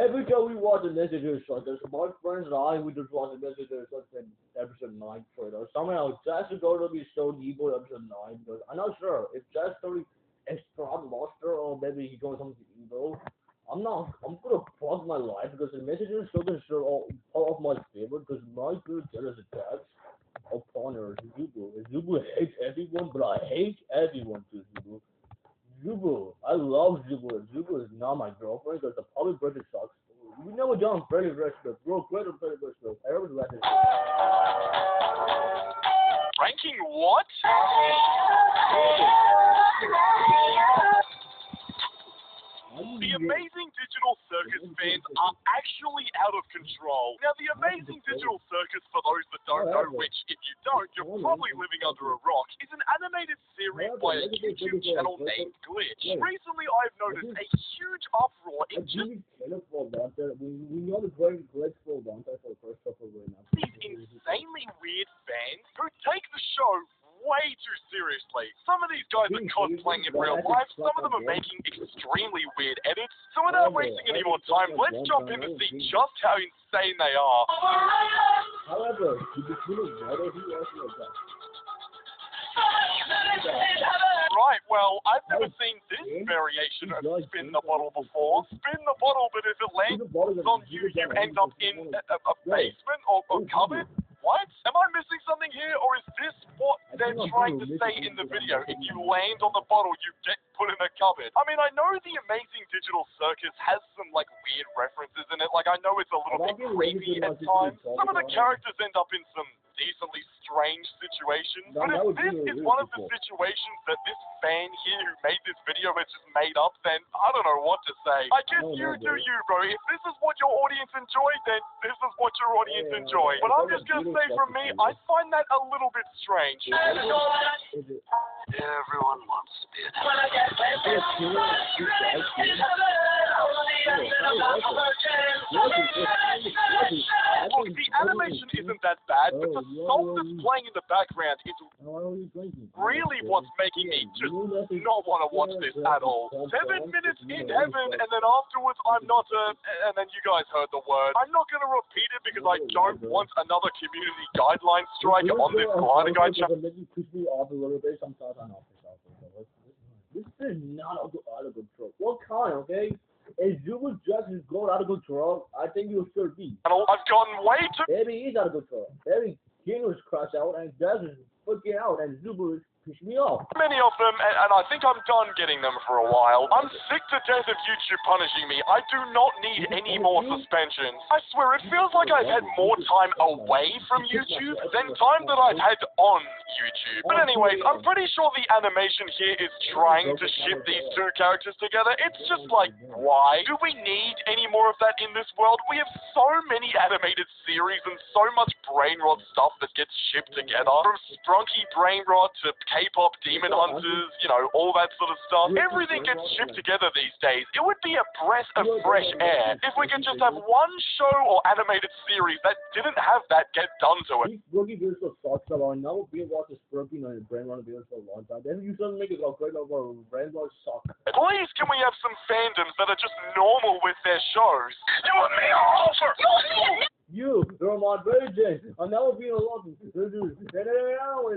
every time we watch the Messenger Circus, my friends and I, we just watch the Messenger Circus in episode 9 trailer. Somehow, Jess is going to be so evil in episode 9, because I'm not sure if Jess totally is strong monster, or maybe he's going something evil. I'm gonna pause my life, because the Messenger Circus are all of my favorite, because my favorite character is Jess. Opponent is Zubu. Zubu hates everyone, but I hate everyone too, Zubu. Zubu, I love Zubu. Zubu is not my girlfriend because the public birthday sucks. We never done very restaurant. Bro, great very restaurant. I always read it. Ranking what? The Amazing Digital Circus fans are actually out of control. Now, the Amazing Digital Circus, for those that don't know, which if you don't, you're probably living under a rock, is an animated series by a YouTube channel named Glitch. Recently, I've noticed a huge uproar in just we know the great Glitch for one time for the first couple of now. These insanely weird fans who take the show way too seriously. Some of these guys are cosplaying in real life, some of them are making extremely weird edits, so without wasting any more time, let's jump in to see just how insane they are. However, he became better, he also like that. Right, well, I've never seen this variation of spin the bottle before. Spin the bottle, but if it lands on you, you end up in a basement or cupboard. What? Am I missing something here, or is this what they're trying to say in the video? If you land on the bottle, you get put in a cupboard. I mean, I know the Amazing Digital Circus has some, like, weird references in it. Like, I know it's a little bit creepy at times. Some of the characters end up in some decently strange situations. But if this is one of the situations that this fan here who made this video has just made up, then I don't know what to say. I guess you do you, bro. If this is what your audience enjoyed, then this is what your audience enjoyed. But I'm just going to say from me, I find that a little bit strange. Everyone wants spin. Look, the animation isn't that bad, but the song that's playing in the background is really what's making me just not want to watch this at all. 7 minutes in heaven, and then afterwards I'm not and then you guys heard the word. I'm not going to repeat it because I don't want another community guideline strike on this Glider Guide channel. This is not out of control. What kind, okay? If Zubu just is going out of control, I think you should be. I've gone way too... Maybe he's out of control. Maybe King was crashed out and Jazz is freaking out and Zubu is pissing me off. Many of them, and I think I'm done getting them for a while. I'm sick to death of YouTube punishing me. I do not need any more suspensions. I swear, it feels like I've had more time away from YouTube than time that I've had on YouTube. But anyways, I'm pretty sure the animation here is trying to ship these two characters together. It's just like, why? Do we need any more of that in this world? We have so many animated series and so much brain rot stuff that gets shipped together. From Sprunky Brain Rot to K-pop Demon Hunters, you know, all that sort of stuff. Everything gets shipped together these days. It would be a breath of fresh air if we could just have one show or animated series that didn't have that get done to it. Sprunky videos for sucks a lot. Now we watch the Sprunky and Brain Rot videos for a long time. Then you suddenly make it look great over Brain Rot suck. Please, can we have some fandoms that are just normal with their shows? You and me are over! You're my virgin. I'm never being alone. It's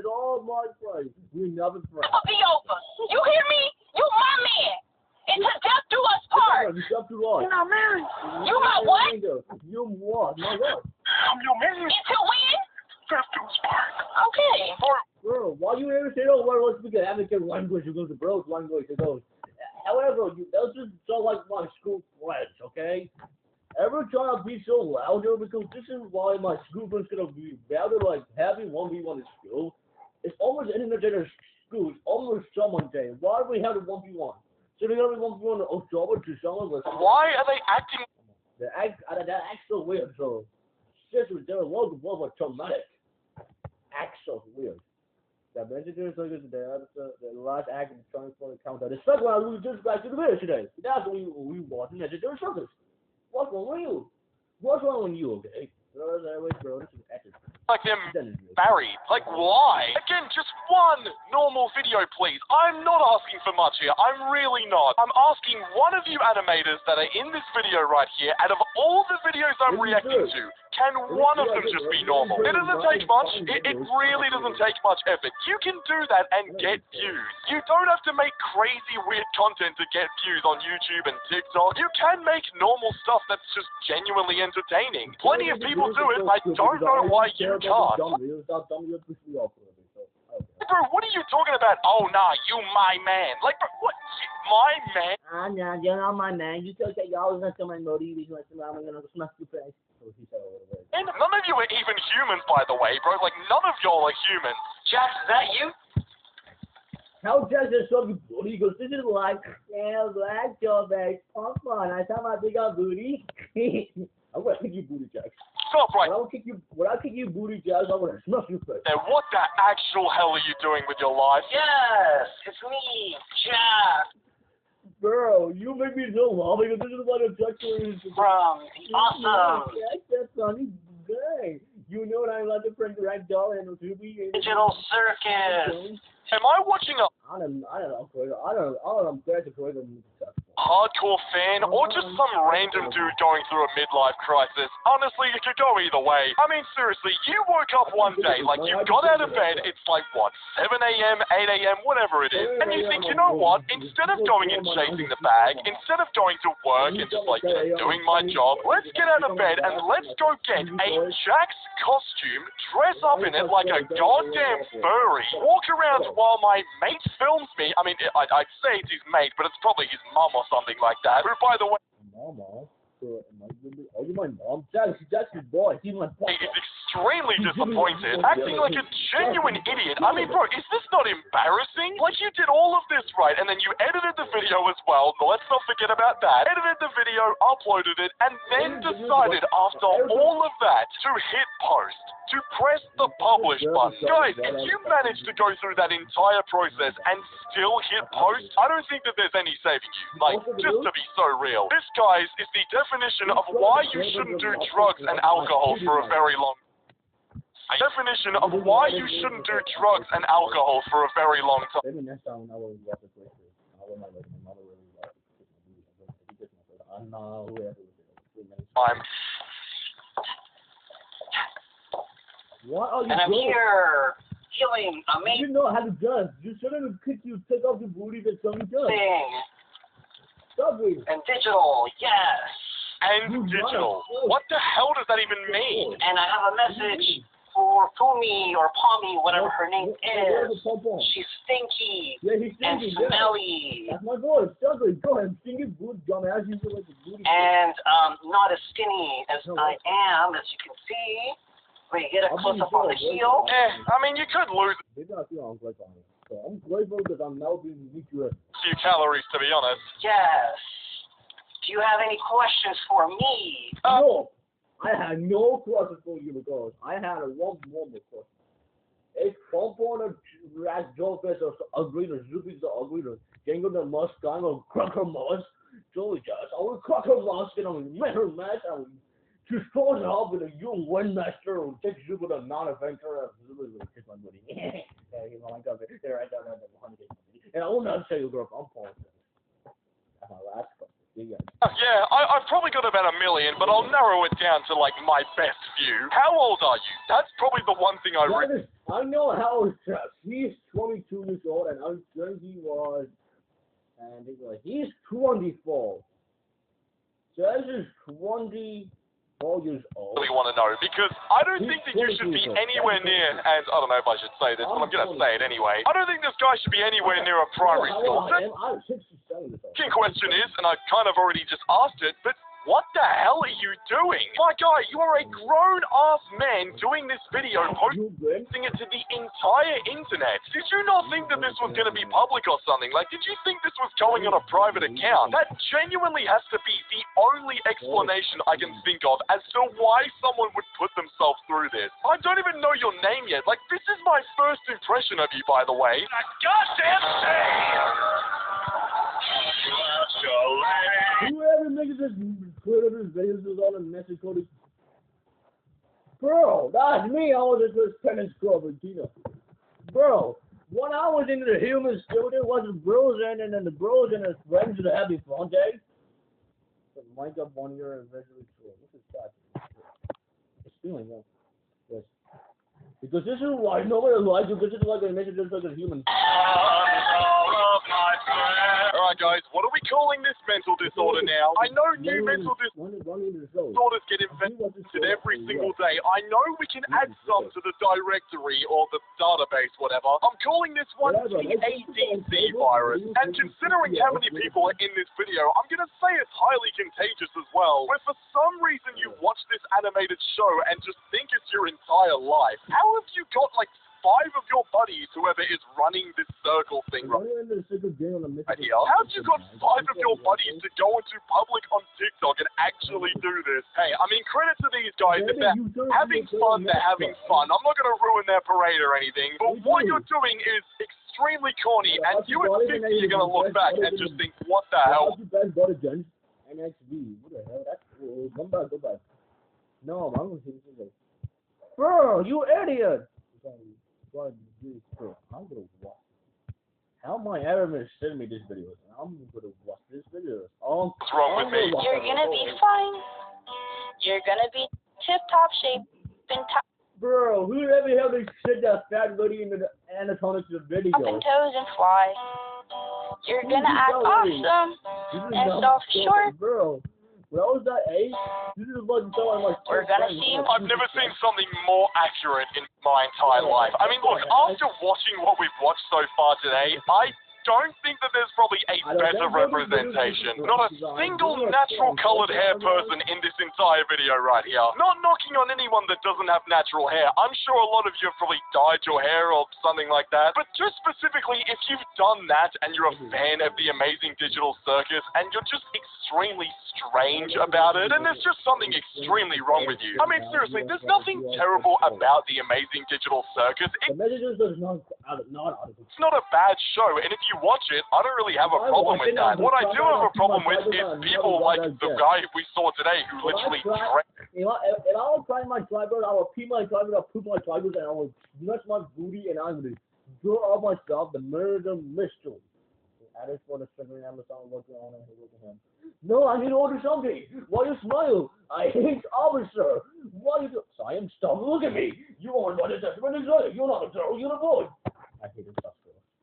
all my friends. We never friends. It'll be over. You hear me? You my man. Until death do us part. You got to what? You're not married. You my what? You what? My what? I'm your man. Until when? Death do us part. Okay. Bro, why you ever say, oh, well, let's speak an African language? You go to bros language. It goes. However, that's just so like my school friends, okay? Ever try to be so louder? Because this is why my school friends gonna be rather like having 1v1 in school. It's almost in the school. It's almost someone saying, why do we have a 1v1? So they're gonna be 1v1 October to someone with. Why are they acting? That acts so weird. So, seriously, they're a lot of traumatic. Acts so weird. That Messenger Circus today. The last act of trying to countdown. The second one, we just back to the video today. That's what we watch in Messenger Circus. What's wrong with you? What's wrong with you, okay? Bro, this is ethics. like them married. Like, why? Again, just one normal video, please. I'm not asking for much here. I'm really not. I'm asking one of you animators that are in this video right here, out of all the videos I'm reacting to, can one of them just be normal? It doesn't take much. It really doesn't take much effort. You can do that and get views. You don't have to make crazy, weird content to get views on YouTube and TikTok. You can make normal stuff that's just genuinely entertaining. Plenty of people do it. I don't know why you can't. Bro, what are you talking about? Oh, nah, you my man. Like, bro, what? My man? Nah, you're not my man. You told that y'all was not my motive. I'm gonna smash your face. And none of you are even humans, by the way, bro. Like, none of y'all are humans. Jax, is that you? How Jax is so good? He goes, this is like, yeah, black job, man. Come on, I saw my big old booty. I'm gonna kick you booty, Jax. Stop right. When I kick you booty, Jax, I'm gonna smash your face. Now, what the actual hell are you doing with your life? Yes, it's me, Jax. Bro, you make me so happy because this is what a Jax is. From the awesome Jax, that's funny. Good. You know that I love the friend Ragdoll and Ruby. Digital Circus. Am I watching a hardcore fan or just some random dude going through a midlife crisis? Honestly, it could go either way. I mean, seriously, you woke up one day, like you got out of bed, it's like, what, 7 a.m., 8 a.m., whatever it is, and you think, you know what, instead of going and chasing the bag, instead of going to work and just like, doing my job, let's get out of bed and let's go get a Jax costume, dress up in it like a goddamn furry, walk around while my mate films me. I mean, I'd say it's his mate, but it's probably his mum or something like that. Who, by the way, Mama? Are you my mom? Jax is boy. He's my boy. Is extremely disappointed, acting like a genuine idiot. I mean, bro, is this not embarrassing? Like, you did all of this right, and then you edited the video as well. Let's not forget about that. Edited the video, uploaded it, and then decided after all of that to hit post, to press the publish button. Guys, if you manage to go through that entire process and still hit post, I don't think that there's any saving you. Like, just to be so real. This, guys, is the definition of why you shouldn't do drugs and alcohol for a very long time. Definition of why you shouldn't do drugs and alcohol for a very long time. What are you And I'm doing? here feeling You amazing. know how to dance. You shouldn't kick you, take off your booty and something dance. Stop it. And digital, yes. And digital. What the hell does that even mean? And I have a message for Pumi or Pommy, whatever her name is. She's stinky Yeah, he's and singing, yeah. smelly That's my voice. Stop it. Go ahead. Sing it good, dumbass. You feel like a booty. and not as skinny as I am, as you can see. When you get a close up on the heel. I mean, you could lose Maybe I feel I'm grateful. So I'm grateful because I'm now being weak to it. a few calories, to be honest. Yes. Do you have any questions for me? No, I had no questions for you because I had a one more question. It's component rat jokers or ugly or zoopies or ugly or jangle the Mustang or cracker mouse. Joey just I will cracker mouse and I will measure match I will just close it up with a young windmaster or take you with a non-adventure kiss my booty. You know, I got it. There, I got it. And I will not tell you, girl, I'm Paul. That's my last question. Yeah, I've probably got about 1 million, but I'll narrow it down to, like, my best view. How old are you? That's probably the one thing I really... I know how old he's 22 years old, and I'm sure he was, and he's 24. So this is 24 years old. really want to know, because I don't think that you should be anywhere near, and I don't know if I should say this, but I'm going to say it anyway. I don't think this guy should be anywhere near a primary school. I'm 67 years old. The question is, and I kind of already just asked it, but what the hell are you doing? My guy, you are a grown-ass man doing this video, posting it to the entire internet. Did you not think that this was going to be public or something? Like, did you think this was going on a private account? That genuinely has to be the only explanation I can think of as to why someone would put themselves through this. I don't even know your name yet. Like, this is my first impression of you, by the way. Goddamn Whoever makes this creative videos is all in Mexico. Bro, that's me. I was at this tennis club in Tina. Bro, when I was in the human studio, was the bros in, and then the bros and his friends that had fun day. So mic up on your eventually short. This is sad. It's feeling though. Yes. Because this is why nobody likes you, because this is like a message just like a human. Alright guys, what are we calling this mental disorder now? I know new mental disorders get invented every single day. I know we can add some to the directory or the database, whatever. I'm calling this one the ADC virus. And considering how many people are in this video, I'm going to say it's highly contagious as well. Where for some reason you watch this animated show and just think it's your entire life. How have you got like 5 of your buddies, whoever is running this circle thing right here, how'd you got 5 of your buddies to go into public on TikTok and actually do this? Hey, I mean, credit to these guys. If they're having fun, they're having fun. I'm not going to ruin their parade or anything, but what you're doing is extremely corny, and you at 50, you're going to look back and just think, what the hell? NXV, what the hell? That's cool. Go back. No, I'm going to see this. Bro, you idiot! I'm gonna watch. How am I ever gonna send me this video? I'm gonna watch this video. What's wrong with me? You're gonna be fine. You're gonna be tip-top shape and Bro, whoever held this shit that fat lady in the anatomics of the video? top and toes and fly. You're gonna act awesome and self-short. Bro. Well, was that 8? This is what we're gonna see. I've never seen something more accurate in my entire life. I mean, look, after watching what we've watched so far today, I don't think that there's probably a better representation. Not a single natural colored hair person in this entire video right here. Not knocking on anyone that doesn't have natural hair. I'm sure a lot of you have probably dyed your hair or something like that. But just specifically, if you've done that and you're a fan of the Amazing Digital Circus and you're just extremely strange about it, then there's just something extremely wrong with you. I mean, seriously, there's nothing terrible about the Amazing Digital Circus. It's not a bad show, and if you watch it, I don't really have a problem with that. What I do have a problem with is people like the guy we saw today who literally if I would try my tribal, I would pee my tribal, I'll poop my tribal, and I would nut my booty, and I would draw out myself the murder mystery. That is for the second Amazon working on him. No, I need to order something. Why you smile? I hate officer. Why you do? So I am stop. Look at me. You want what is that? What is that? You're not a girl. You're a boy. I hate it.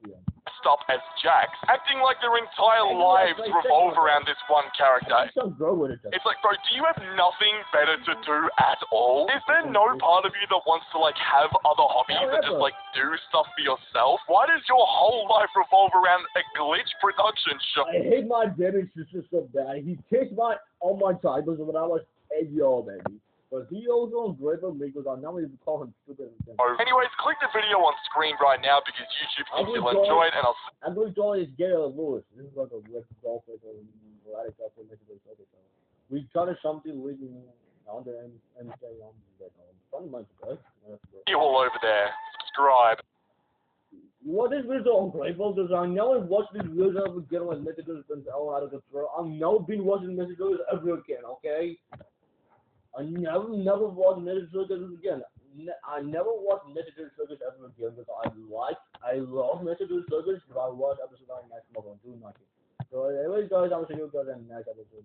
Yeah. Stop as Jax, acting like their entire lives revolve around this one character. It's like, bro, do you have nothing better to do at all? Is there no part of you that wants to, like, have other hobbies and just, like, do stuff for yourself? Why does your whole life revolve around a glitch production show? I hate my baby sister so bad. He kicked all my titles when I was 8-year-old, baby. But he also ungrateful because I now even call him stupid. Anyways, click the video on screen right now because YouTube thinks you'll enjoy it, and I'm going to join this Gary Lewis. This is like a web golf or radical golf. We try to something with on the and say on that funny months ago. You all over there. Subscribe. What is this ungrateful? Because I never watched these videos ever get on messages and all out of control. I've never been watching messages ever again, okay? I never watched Message Circus again. I never watched Message Circus ever again because I love Message Circus, but I watch episode 9 next month on June 19th. So anyways guys, I'm seeing you guys in the next episode.